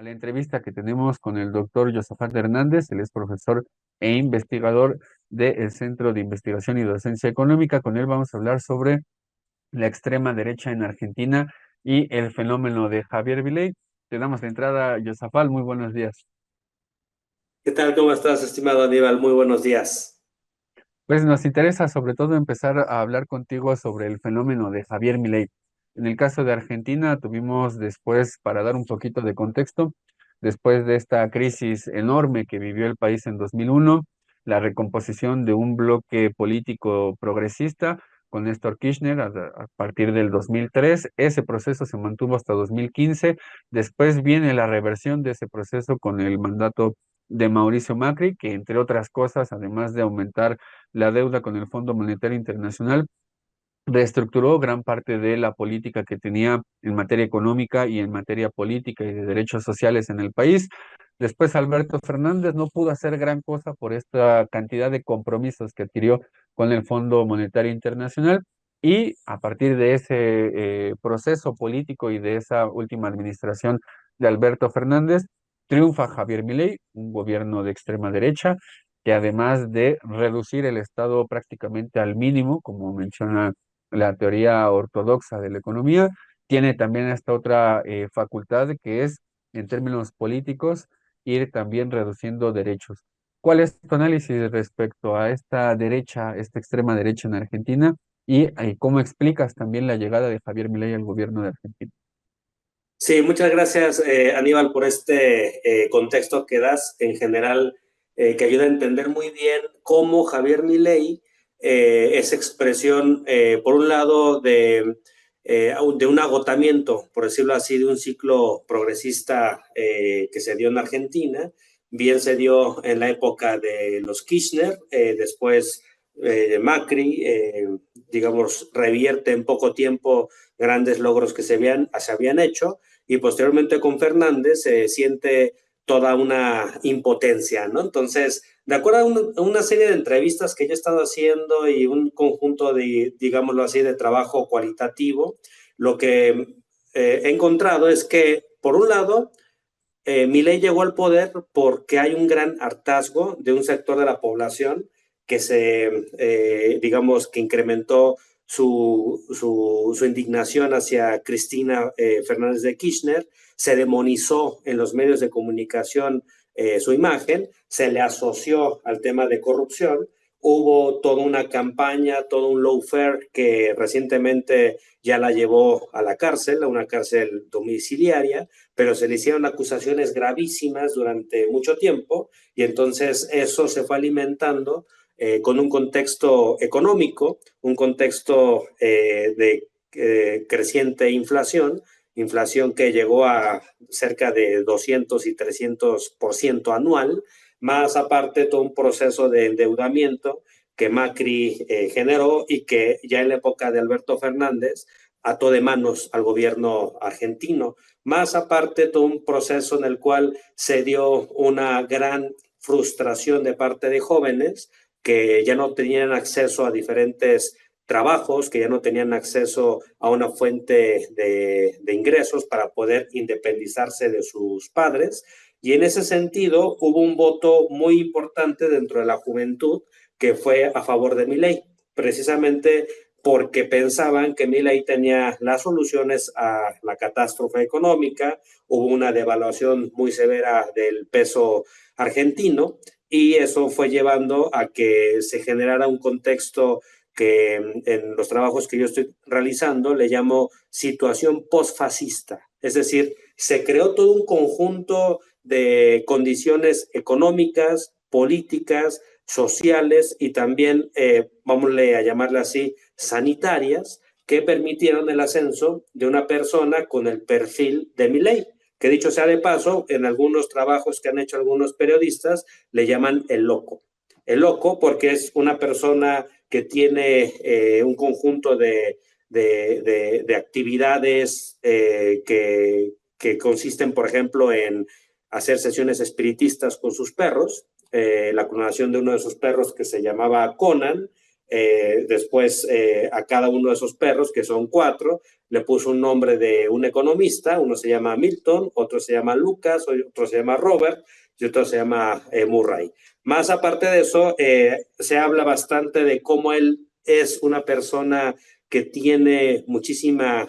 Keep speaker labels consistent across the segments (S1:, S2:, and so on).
S1: a la entrevista que tenemos con el doctor Josafat Hernández. Él es profesor e investigador del Centro de Investigación y Docencia Económica. Con él vamos a hablar sobre la extrema derecha en Argentina y el fenómeno de Javier Milei. Te damos la entrada, Josafat. Muy buenos días.
S2: ¿Qué tal? ¿Cómo estás, estimado Aníbal? Muy buenos días.
S1: Pues nos interesa sobre todo empezar a hablar contigo sobre el fenómeno de Javier Milei. En el caso de Argentina, tuvimos después, para dar un poquito de contexto, después de esta crisis enorme que vivió el país en 2001, la recomposición de un bloque político progresista con Néstor Kirchner a partir del 2003. Ese proceso se mantuvo hasta 2015. Después viene la reversión de ese proceso con el mandato de Mauricio Macri, que entre otras cosas, además de aumentar la deuda con el Fondo Monetario Internacional, reestructuró gran parte de la política que tenía en materia económica y en materia política y de derechos sociales en el país. Después Alberto Fernández no pudo hacer gran cosa por esta cantidad de compromisos que adquirió con el Fondo Monetario Internacional. Y a partir de ese proceso político y de esa última administración de Alberto Fernández, triunfa Javier Milei, un gobierno de extrema derecha, que además de reducir el Estado prácticamente al mínimo, como menciona la teoría ortodoxa de la economía, tiene también esta otra facultad que es, en términos políticos, ir también reduciendo derechos. ¿Cuál es tu análisis respecto a esta derecha, esta extrema derecha en Argentina? Y cómo explicas también la llegada de Javier Milei al gobierno de Argentina.
S2: Sí, muchas gracias, Aníbal, por este contexto que das en general, que ayuda a entender muy bien cómo Javier Milei es expresión, por un lado, de un agotamiento, por decirlo así, de un ciclo progresista que se dio en Argentina. Bien se dio en la época de los Kirchner, después Macri, digamos, revierte en poco tiempo grandes logros que se habían hecho, y posteriormente con Fernández se siente toda una impotencia, ¿no? Entonces, de acuerdo a una serie de entrevistas que yo he estado haciendo y un conjunto de, digámoslo así, de trabajo cualitativo, lo que he encontrado es que, por un lado, Milei llegó al poder porque hay un gran hartazgo de un sector de la población que digamos, que incrementó su indignación hacia Cristina Fernández de Kirchner, se demonizó en los medios de comunicación su imagen, se le asoció al tema de corrupción, hubo toda una campaña, todo un lawfare que recientemente ya la llevó a la cárcel, a una cárcel domiciliaria, pero se le hicieron acusaciones gravísimas durante mucho tiempo y entonces eso se fue alimentando con un contexto económico, un contexto de creciente inflación, inflación que llegó a cerca de 200 y 300% anual, más aparte todo un proceso de endeudamiento que Macri generó y que ya en la época de Alberto Fernández ató de manos al gobierno argentino, más aparte todo un proceso en el cual se dio una gran frustración de parte de jóvenes que ya no tenían acceso a diferentes trabajos, que ya no tenían acceso a una fuente de ingresos para poder independizarse de sus padres. Y en ese sentido hubo un voto muy importante dentro de la juventud que fue a favor de Milei, precisamente porque pensaban que Milei tenía las soluciones a la catástrofe económica, hubo una devaluación muy severa del peso argentino y eso fue llevando a que se generara un contexto que en los trabajos que yo estoy realizando le llamo situación postfascista. Es decir, se creó todo un conjunto de condiciones económicas, políticas, sociales y también, vamos a llamarle así, sanitarias, que permitieron el ascenso de una persona con el perfil de Milei, que dicho sea de paso, en algunos trabajos que han hecho algunos periodistas, le llaman el loco. El loco porque es una persona que tiene un conjunto de actividades que consisten, por ejemplo, en hacer sesiones espiritistas con sus perros, la clonación de uno de sus perros que se llamaba Conan, después a cada uno de esos perros, que son 4, le puso un nombre de un economista, uno se llama Milton, otro se llama Lucas, otro se llama Robert y otro se llama Murray. Más aparte de eso, se habla bastante de cómo él es una persona que tiene muchísima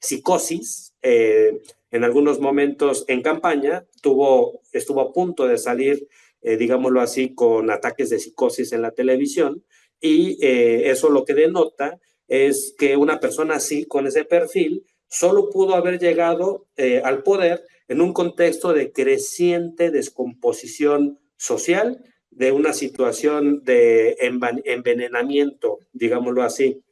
S2: psicosis. En algunos momentos en campaña estuvo a punto de salir, digámoslo así, con ataques de psicosis en la televisión, y eso lo que denota es que una persona así, con ese perfil, solo pudo haber llegado al poder en un contexto de creciente descomposición social, de una situación de envenenamiento, digámoslo así,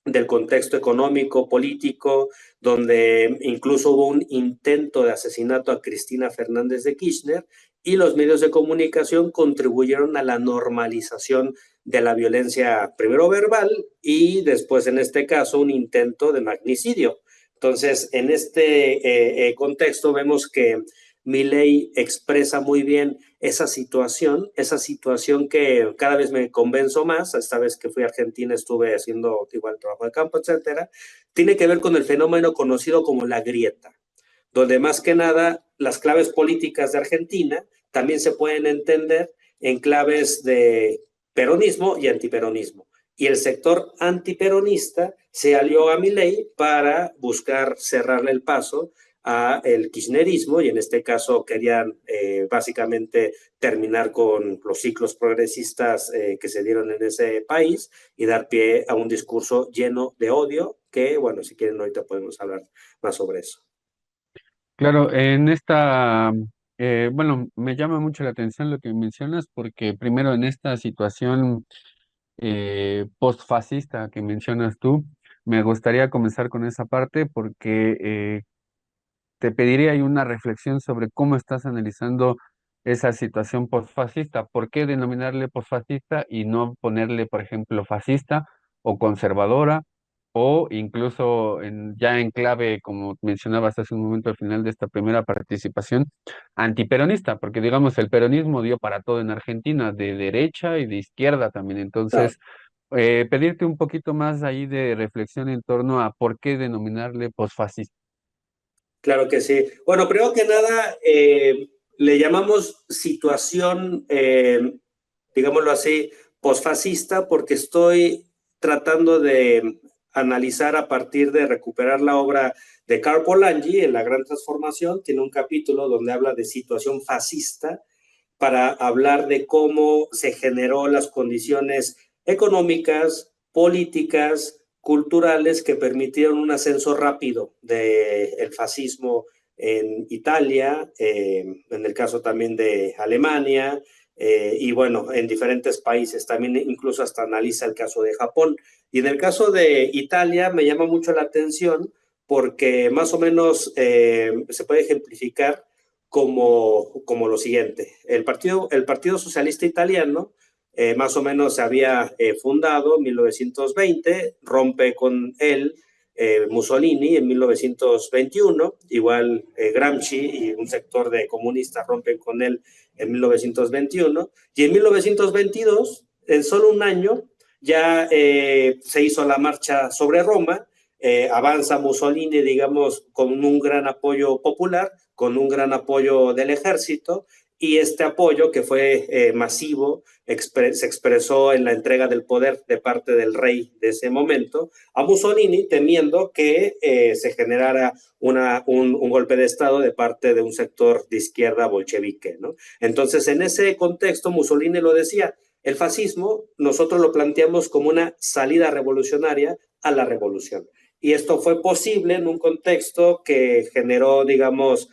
S2: del contexto económico, político, donde incluso hubo un intento de asesinato a Cristina Fernández de Kirchner, y los medios de comunicación contribuyeron a la normalización de la violencia, primero verbal y después, en este caso, un intento de magnicidio. Entonces, en este contexto vemos que Milei expresa muy bien esa situación que cada vez me convenzo más. Esta vez que fui a Argentina estuve haciendo igual trabajo de campo, etcétera. Tiene que ver con el fenómeno conocido como la grieta, donde más que nada las claves políticas de Argentina también se pueden entender en claves de peronismo y antiperonismo. Y el sector antiperonista se alió a Milei para buscar cerrarle el paso a el kirchnerismo, y en este caso querían básicamente terminar con los ciclos progresistas que se dieron en ese país y dar pie a un discurso lleno de odio que, bueno, si quieren ahorita podemos hablar más sobre eso.
S1: Claro, en esta, bueno, me llama mucho la atención lo que mencionas porque primero en esta situación postfascista que mencionas tú, me gustaría comenzar con esa parte porque te pediría ahí una reflexión sobre cómo estás analizando esa situación postfascista. ¿Por qué denominarle postfascista y no ponerle, por ejemplo, fascista o conservadora o incluso ya en clave, como mencionabas hace un momento al final de esta primera participación, antiperonista? Porque digamos, el peronismo dio para todo en Argentina, de derecha y de izquierda también.
S2: Claro.
S1: Entonces, pedirte un poquito más ahí de reflexión en torno a por qué denominarle posfascista.
S2: Claro que sí. Bueno, primero que nada, le llamamos situación, digámoslo así, posfascista, porque estoy tratando de analizar a partir de recuperar la obra de Karl Polanyi en La Gran Transformación. Tiene un capítulo donde habla de situación fascista para hablar de cómo se generó las condiciones económicas, políticas, culturales que permitieron un ascenso rápido del fascismo en Italia, en el caso también de Alemania, y bueno, en diferentes países, también incluso hasta analiza el caso de Japón. Y en el caso de Italia me llama mucho la atención porque más o menos se puede ejemplificar como lo siguiente. El Partido Socialista Italiano más o menos se había fundado en 1920, rompe con él Mussolini en 1921, igual Gramsci y un sector de comunistas rompen con él en 1921, y en 1922, en solo un año, ya se hizo la marcha sobre Roma, avanza Mussolini, digamos, con un gran apoyo popular, con un gran apoyo del ejército, y este apoyo, que fue masivo, se expresó en la entrega del poder de parte del rey de ese momento a Mussolini, temiendo que se generara un golpe de Estado de parte de un sector de izquierda bolchevique, ¿no? Entonces, en ese contexto, Mussolini lo decía, el fascismo nosotros lo planteamos como una salida revolucionaria a la revolución. Y esto fue posible en un contexto que generó, digamos,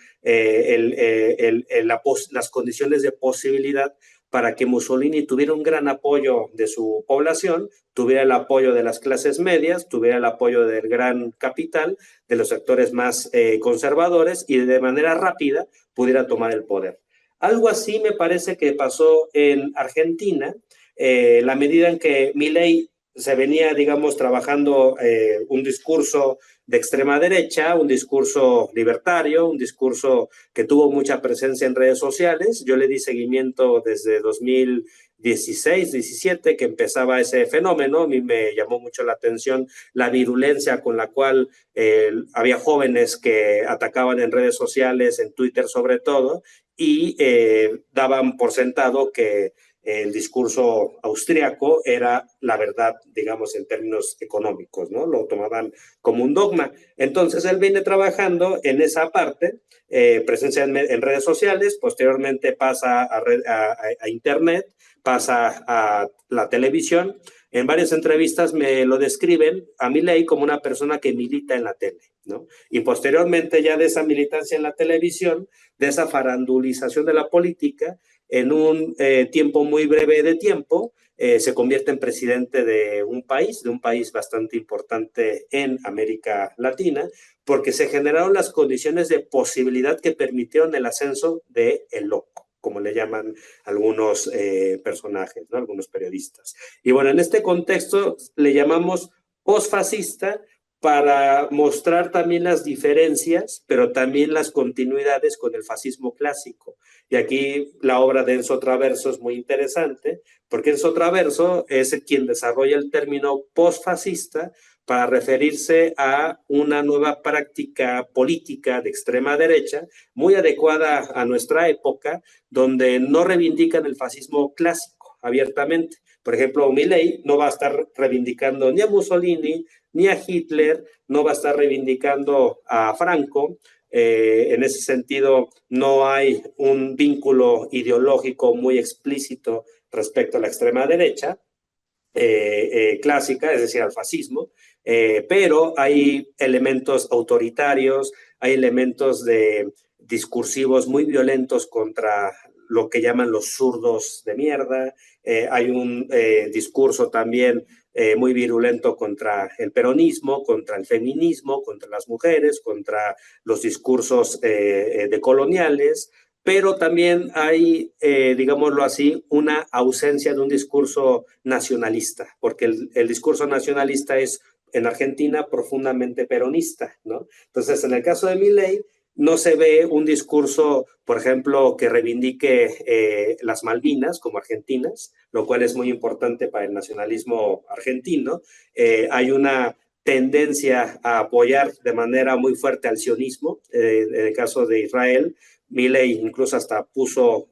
S2: las condiciones de posibilidad para que Mussolini tuviera un gran apoyo de su población, tuviera el apoyo de las clases medias, tuviera el apoyo del gran capital, de los sectores más conservadores, y de manera rápida pudiera tomar el poder. Algo así me parece que pasó en Argentina, la medida en que Milei se venía, digamos, trabajando un discurso de extrema derecha, un discurso libertario, un discurso que tuvo mucha presencia en redes sociales. Yo le di seguimiento desde 2016, 17, que empezaba ese fenómeno. A mí me llamó mucho la atención la virulencia con la cual había jóvenes que atacaban en redes sociales, en Twitter sobre todo, y daban por sentado que el discurso austriaco era la verdad, digamos, en términos económicos, ¿no? Lo tomaban como un dogma. Entonces él viene trabajando en esa parte, presencia en redes sociales, posteriormente pasa a Internet, pasa a la televisión. En varias entrevistas me lo describen a Milei como una persona que milita en la tele, ¿no? Y posteriormente ya de esa militancia en la televisión, de esa farandulización de la política, en un tiempo muy breve de tiempo, se convierte en presidente de un país bastante importante en América Latina, porque se generaron las condiciones de posibilidad que permitieron el ascenso de el loco, como le llaman algunos personajes, ¿no? Algunos periodistas. Y bueno, en este contexto le llamamos posfascista para mostrar también las diferencias, pero también las continuidades con el fascismo clásico. Y aquí la obra de Enzo Traverso es muy interesante, porque Enzo Traverso es quien desarrolla el término posfascista para referirse a una nueva práctica política de extrema derecha, muy adecuada a nuestra época, donde no reivindican el fascismo clásico abiertamente. Por ejemplo, Milei no va a estar reivindicando ni a Mussolini, ni a Hitler, no va a estar reivindicando a Franco. En ese sentido, no hay un vínculo ideológico muy explícito respecto a la extrema derecha clásica, es decir, al fascismo, pero hay elementos autoritarios, hay elementos de discursivos muy violentos contra lo que llaman los zurdos de mierda, hay un discurso también muy virulento contra el peronismo, contra el feminismo, contra las mujeres, contra los discursos decoloniales, pero también hay, digámoslo así, una ausencia de un discurso nacionalista, porque el discurso nacionalista es en Argentina profundamente peronista, ¿no? Entonces, en el caso de Milei, no se ve un discurso, por ejemplo, que reivindique las Malvinas como argentinas, lo cual es muy importante para el nacionalismo argentino. Hay una tendencia a apoyar de manera muy fuerte al sionismo, en el caso de Israel. Milei incluso hasta puso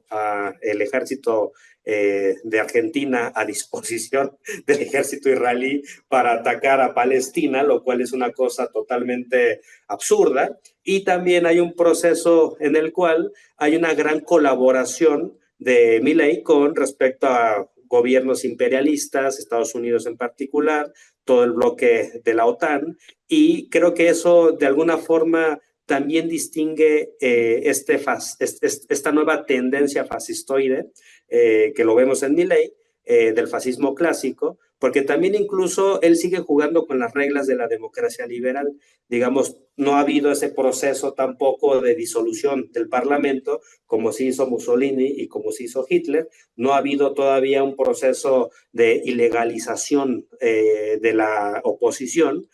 S2: el ejército de Argentina a disposición del ejército israelí para atacar a Palestina, lo cual es una cosa totalmente absurda. Y también hay un proceso en el cual hay una gran colaboración de Milei con respecto a gobiernos imperialistas, Estados Unidos en particular, todo el bloque de la OTAN, y creo que eso de alguna forma también distingue esta nueva tendencia fascistoide, que lo vemos en Milei, del fascismo clásico, porque también incluso él sigue jugando con las reglas de la democracia liberal. Digamos, no ha habido ese proceso tampoco de disolución del Parlamento, como se hizo Mussolini y como se hizo Hitler. No ha habido todavía un proceso de ilegalización de la oposición.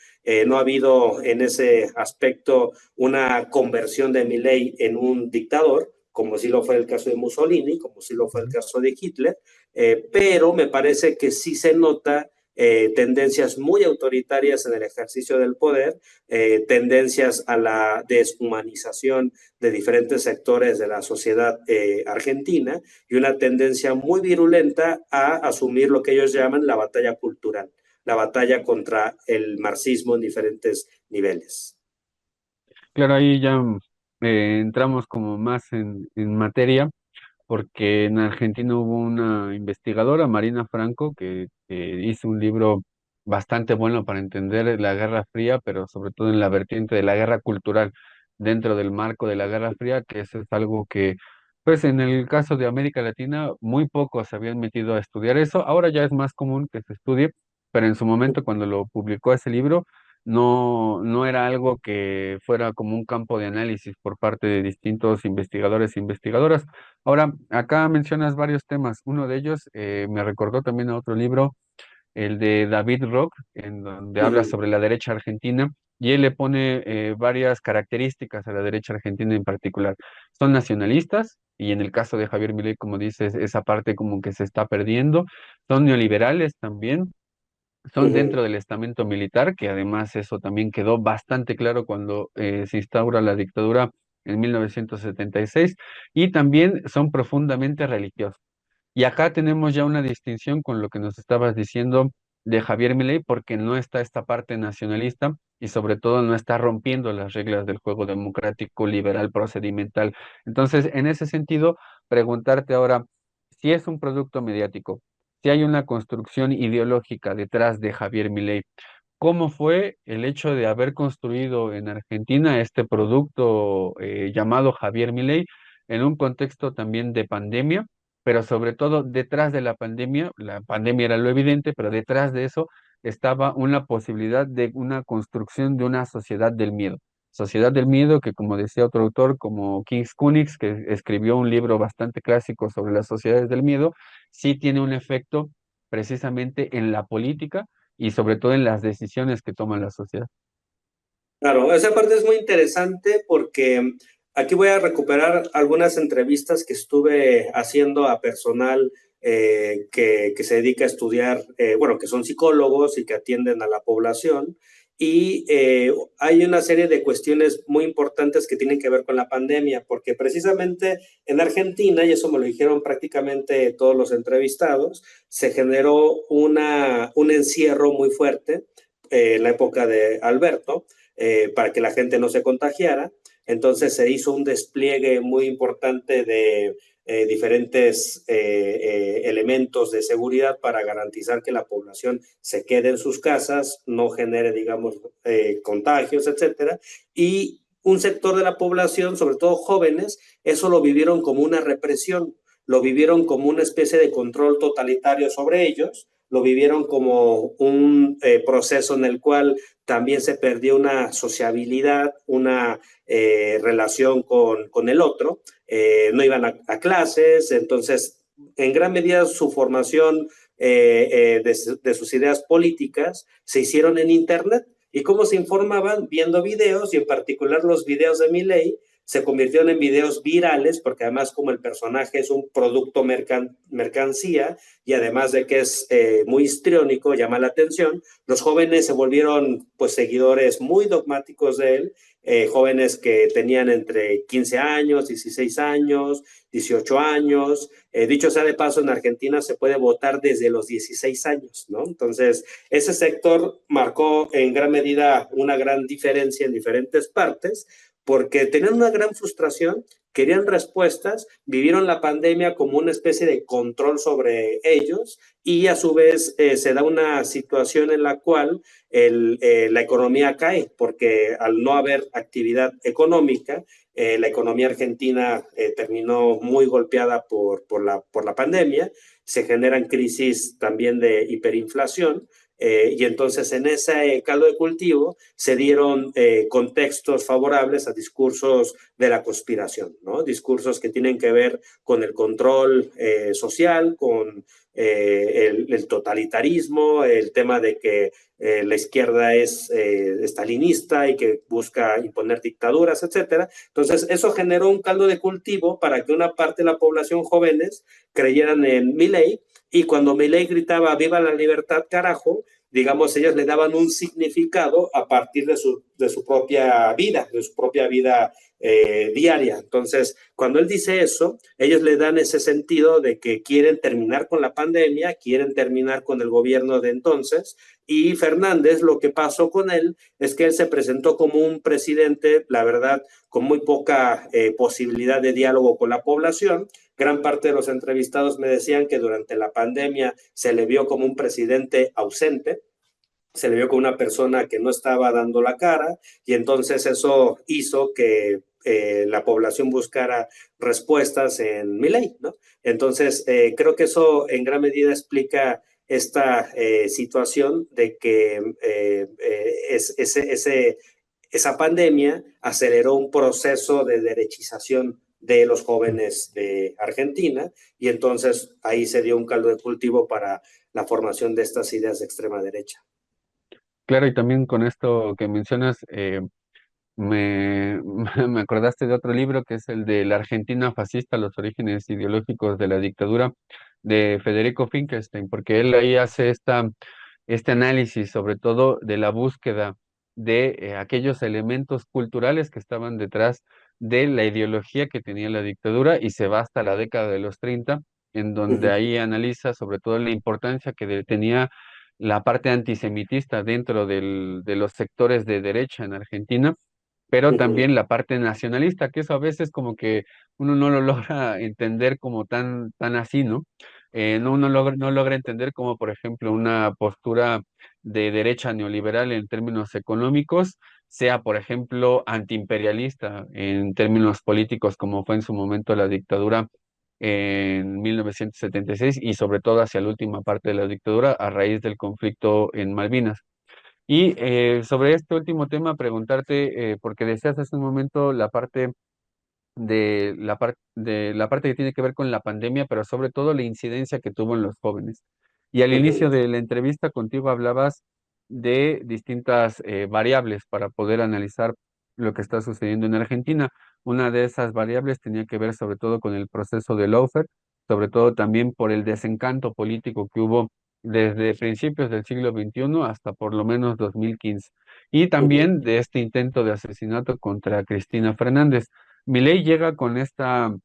S2: No ha habido en ese aspecto una conversión de Milei en un dictador, como sí lo fue el caso de Mussolini, como sí lo fue el caso de Hitler, pero me parece que sí se nota tendencias muy autoritarias en el ejercicio del poder, tendencias a la deshumanización de diferentes sectores de la sociedad argentina y una tendencia muy virulenta a asumir lo que ellos llaman la batalla cultural, la batalla contra el marxismo en diferentes niveles.
S1: Claro, ahí ya entramos como más en materia, porque en Argentina hubo una investigadora, Marina Franco, que hizo un libro bastante bueno para entender la Guerra Fría, pero sobre todo en la vertiente de la guerra cultural dentro del marco de la Guerra Fría, que eso es algo que, pues en el caso de América Latina, muy pocos se habían metido a estudiar eso. Ahora ya es más común que se estudie, pero en su momento cuando lo publicó ese libro, no era algo que fuera como un campo de análisis por parte de distintos investigadores e investigadoras. Ahora, acá mencionas varios temas. Uno de ellos me recordó también a otro libro, el de David Rock, en donde habla
S2: Uh-huh.
S1: sobre la derecha argentina. y él le pone varias características a la derecha argentina en particular. Son nacionalistas, y en el caso de Javier Milei, como dices, esa parte como que se está perdiendo. Son neoliberales también, son
S2: Ujú.
S1: dentro del estamento militar, que además eso también quedó bastante claro cuando se instaura la dictadura en 1976, y también son profundamente religiosos. Y acá tenemos ya una distinción con lo que nos estabas diciendo de Javier Milei, porque no está esta parte nacionalista y sobre todo no está rompiendo las reglas del juego democrático, liberal, procedimental. Entonces, en ese sentido, preguntarte ahora, si es un producto mediático, si hay una construcción ideológica detrás de Javier Milei, ¿cómo fue el hecho de haber construido en Argentina este producto llamado Javier Milei en un contexto también de pandemia? Pero sobre todo detrás de la pandemia era lo evidente, pero detrás de eso estaba una posibilidad de una construcción de una sociedad del miedo. Sociedad del miedo que, como decía otro autor, como King's Kunix, que escribió un libro bastante clásico sobre las sociedades del miedo, sí tiene un efecto precisamente en la política y sobre todo en las decisiones que toma la sociedad.
S2: Claro, esa parte es muy interesante porque aquí voy a recuperar algunas entrevistas que estuve haciendo a personal que se dedica a estudiar, bueno, que son psicólogos y que atienden a la población. Y hay una serie de cuestiones muy importantes que tienen que ver con la pandemia, porque precisamente en Argentina, y eso me lo dijeron prácticamente todos los entrevistados, se generó un encierro muy fuerte en la época de Alberto, para que la gente no se contagiara. Entonces se hizo un despliegue muy importante de diferentes elementos de seguridad para garantizar que la población se quede en sus casas, no genere, digamos, contagios, etcétera. Y un sector de la población, sobre todo jóvenes, eso lo vivieron como una represión, lo vivieron como una especie de control totalitario sobre ellos, lo vivieron como un proceso en el cual también se perdió una sociabilidad, una relación con el otro, no iban a clases, entonces en gran medida su formación de sus ideas políticas se hicieron en Internet. ¿Y cómo se informaban? Viendo videos, y en particular los videos de Milei se convirtieron en videos virales, porque además como el personaje es un producto mercancía, y además de que es muy histriónico, llama la atención, los jóvenes se volvieron pues seguidores muy dogmáticos de él, jóvenes que tenían entre 15 años, 16 años, 18 años. Dicho sea de paso, en Argentina se puede votar desde los 16 años, ¿no? Entonces, ese sector marcó en gran medida una gran diferencia en diferentes partes, porque tenían una gran frustración, querían respuestas, vivieron la pandemia como una especie de control sobre ellos, y a su vez se da una situación en la cual la economía cae, porque al no haber actividad económica, la economía argentina terminó muy golpeada por la pandemia, se generan crisis también de hiperinflación, y entonces en ese caldo de cultivo se dieron contextos favorables a discursos de la conspiración, ¿no? Discursos que tienen que ver con el control social, con el totalitarismo, el tema de que la izquierda es estalinista y que busca imponer dictaduras, etcétera. Entonces, eso generó un caldo de cultivo para que una parte de la población jóvenes creyeran en Milei, y cuando Milei gritaba "viva la libertad, carajo", digamos, ellos le daban un significado a partir de su propia vida, de su propia vida diaria. Entonces, cuando él dice eso, ellos le dan ese sentido de que quieren terminar con la pandemia, quieren terminar con el gobierno de entonces, y Fernández, lo que pasó con él es que él se presentó como un presidente, la verdad, con muy poca posibilidad de diálogo con la población. Gran parte de los entrevistados me decían que durante la pandemia se le vio como un presidente ausente, se le vio como una persona que no estaba dando la cara, y entonces eso hizo que la población buscara respuestas en Milei, ¿no? Entonces, creo que eso en gran medida explica esta situación de que esa pandemia aceleró un proceso de derechización de los jóvenes de Argentina, y entonces ahí se dio un caldo de cultivo para la formación de estas ideas de extrema derecha.
S1: Claro, y también con esto que mencionas, me acordaste de otro libro que es el de La Argentina fascista, los orígenes ideológicos de la dictadura de Federico Finkelstein, porque él ahí hace este análisis sobre todo de la búsqueda de aquellos elementos culturales que estaban detrás de la ideología que tenía la dictadura y se va hasta la década de los 30, en donde
S2: Ujú,
S1: ahí analiza sobre todo la importancia que tenía la parte antisemitista dentro de los sectores de derecha en Argentina, pero
S2: ujú.
S1: también la parte nacionalista, que eso a veces como que uno no lo logra entender como tan así, ¿no? No logra entender como, por ejemplo, una postura de derecha neoliberal en términos económicos sea, por ejemplo, antiimperialista en términos políticos, como fue en su momento la dictadura en 1976 y sobre todo hacia la última parte de la dictadura a raíz del conflicto en Malvinas. Y sobre este último tema, preguntarte, porque decías hace un momento de la parte que tiene que ver con la pandemia, pero sobre todo la incidencia que tuvo en los jóvenes. Y al inicio
S2: Ujú.
S1: de la entrevista contigo hablabas de distintas variables para poder analizar lo que está sucediendo en Argentina. Una de esas variables tenía que ver sobre todo con el proceso de Lawfare, sobre todo también por el desencanto político que hubo desde principios del siglo XXI hasta por lo menos 2015. Y
S2: Ujú,
S1: también de este intento de asesinato contra Cristina Fernández. Milei llega con esta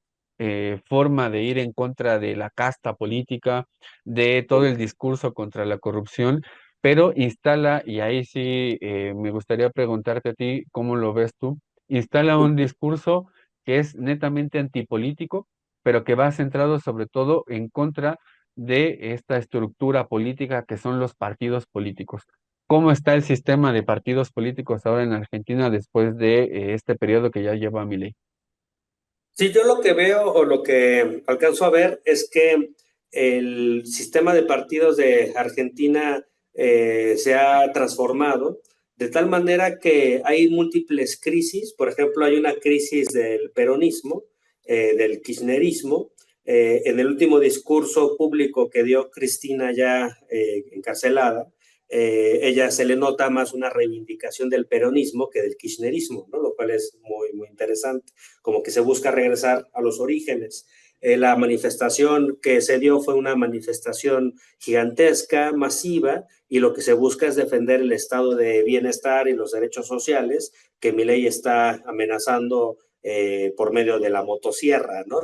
S1: forma de ir en contra de la casta política, de todo el
S2: ujú,
S1: discurso contra la corrupción, pero instala, y ahí sí me gustaría preguntarte a ti cómo lo ves tú, instala un
S2: ujú.
S1: discurso que es netamente antipolítico, pero que va centrado sobre todo en contra de esta estructura política que son los partidos políticos. ¿Cómo está el sistema de partidos políticos ahora en Argentina después de este periodo que ya lleva Milei?
S2: Sí, yo lo que veo o lo que alcanzo a ver es que el sistema de partidos de Argentina se ha transformado de tal manera que hay múltiples crisis. Por ejemplo, hay una crisis del peronismo, del kirchnerismo. En el último discurso público que dio Cristina ya encarcelada, ella se le nota más una reivindicación del peronismo que del kirchnerismo, ¿no? Lo cual es muy, muy interesante, como que se busca regresar a los orígenes. La manifestación que se dio fue una manifestación gigantesca, masiva, y lo que se busca es defender el estado de bienestar y los derechos sociales que Milei está amenazando por medio de la motosierra, ¿no?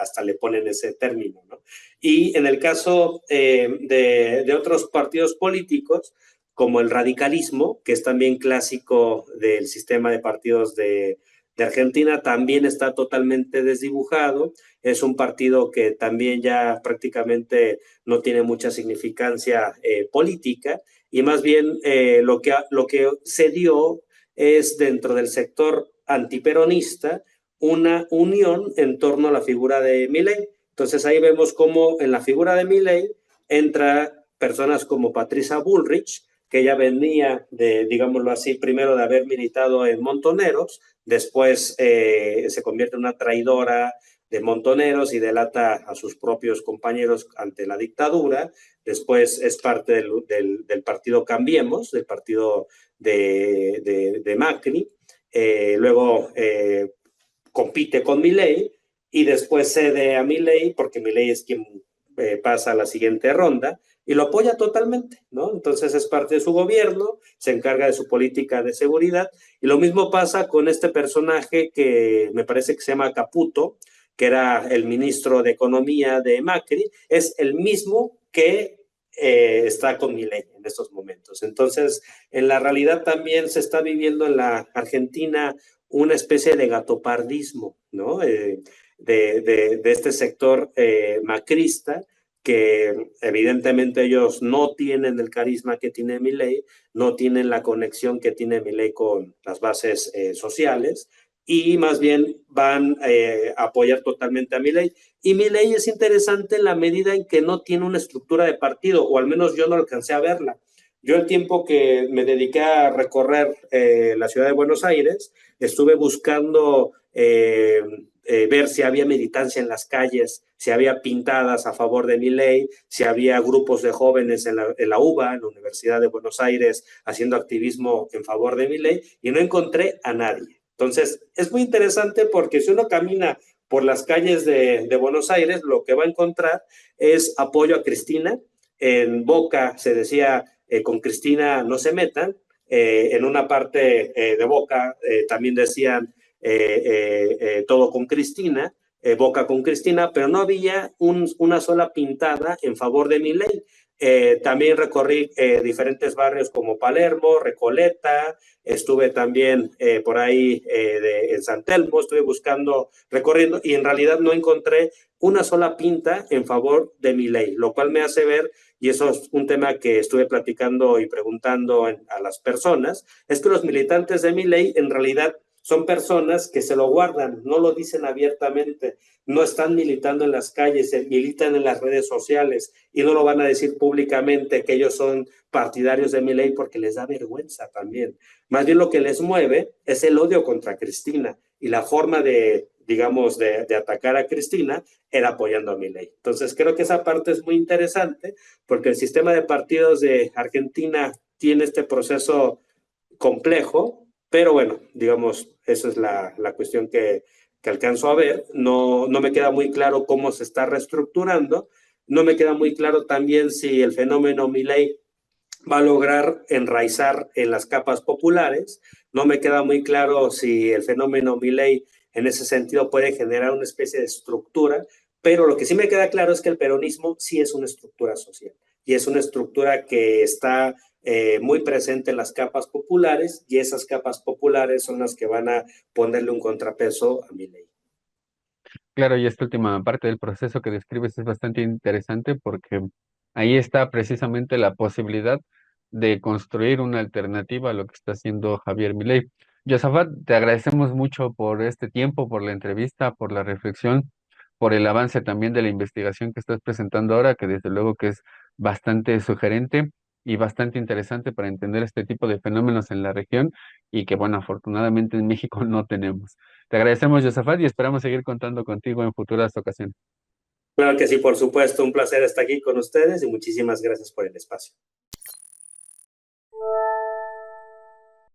S2: Hasta le ponen ese término, ¿no? Y en el caso de otros partidos políticos, como el radicalismo, que es también clásico del sistema de partidos de Argentina, también está totalmente desdibujado. Es un partido que también ya prácticamente no tiene mucha significancia política y más bien lo que se dio es dentro del sector antiperonista una unión en torno a la figura de Milei. Entonces ahí vemos cómo en la figura de Milei entra personas como Patricia Bullrich, que ya venía de, digámoslo así, primero de haber militado en Montoneros, después se convierte en una traidora de Montoneros y delata a sus propios compañeros ante la dictadura, después es parte del partido Cambiemos, del partido de Macri, luego compite con Milei y después cede a Milei porque Milei es quien pasa a la siguiente ronda y lo apoya totalmente, ¿no? Entonces es parte de su gobierno, se encarga de su política de seguridad y lo mismo pasa con este personaje que me parece que se llama Caputo, que era el ministro de Economía de Macri, es el mismo que está con Milei en estos momentos. Entonces, en la realidad también se está viviendo en la Argentina una especie de gatopardismo, ¿no? De este sector macrista, que evidentemente ellos no tienen el carisma que tiene Milei, no tienen la conexión que tiene Milei con las bases sociales, y más bien van a apoyar totalmente a Milei. Y Milei es interesante en la medida en que no tiene una estructura de partido, o al menos yo no alcancé a verla. Yo el tiempo que me dediqué a recorrer la ciudad de Buenos Aires, estuve buscando ver si había militancia en las calles, si había pintadas a favor de Milei, si había grupos de jóvenes en la UBA, en la Universidad de Buenos Aires, haciendo activismo en favor de Milei, y no encontré a nadie. Entonces, es muy interesante porque si uno camina por las calles de Buenos Aires, lo que va a encontrar es apoyo a Cristina. En Boca se decía, con Cristina no se metan. En una parte de Boca también decían todo con Cristina, Boca con Cristina, pero no había una sola pintada en favor de Milei. También recorrí diferentes barrios como Palermo, Recoleta, estuve también por ahí en San Telmo, estuve buscando, recorriendo, y en realidad no encontré una sola pinta en favor de Milei, lo cual me hace ver, y eso es un tema que estuve platicando y preguntando a las personas, es que los militantes de Milei en realidad son personas que se lo guardan, no lo dicen abiertamente, no están militando en las calles, militan en las redes sociales y no lo van a decir públicamente que ellos son partidarios de Milei porque les da vergüenza también. Más bien lo que les mueve es el odio contra Cristina y la forma de, digamos, de atacar a Cristina era apoyando a Milei. Entonces creo que esa parte es muy interesante porque el sistema de partidos de Argentina tiene este proceso complejo, pero bueno, digamos, esa es la cuestión que alcanzo a ver. No me queda muy claro cómo se está reestructurando. No me queda muy claro también si el fenómeno Milei va a lograr enraizar en las capas populares. No me queda muy claro si el fenómeno Milei en ese sentido puede generar una especie de estructura, pero lo que sí me queda claro es que el peronismo sí es una estructura social y es una estructura que está muy presente en las capas populares y esas capas populares son las que van a ponerle un contrapeso a Milei.
S1: Claro, y esta última parte del proceso que describes es bastante interesante porque ahí está precisamente la posibilidad de construir una alternativa a lo que está haciendo Javier Milei. Josafat, te agradecemos mucho por este tiempo, por la entrevista, por la reflexión, por el avance también de la investigación que estás presentando ahora, que desde luego que es bastante sugerente y bastante interesante para entender este tipo de fenómenos en la región y que, bueno, afortunadamente en México no tenemos. Te agradecemos, Josafat, y esperamos seguir contando contigo en futuras ocasiones.
S2: Claro que sí, por supuesto, un placer estar aquí con ustedes y muchísimas gracias por el espacio.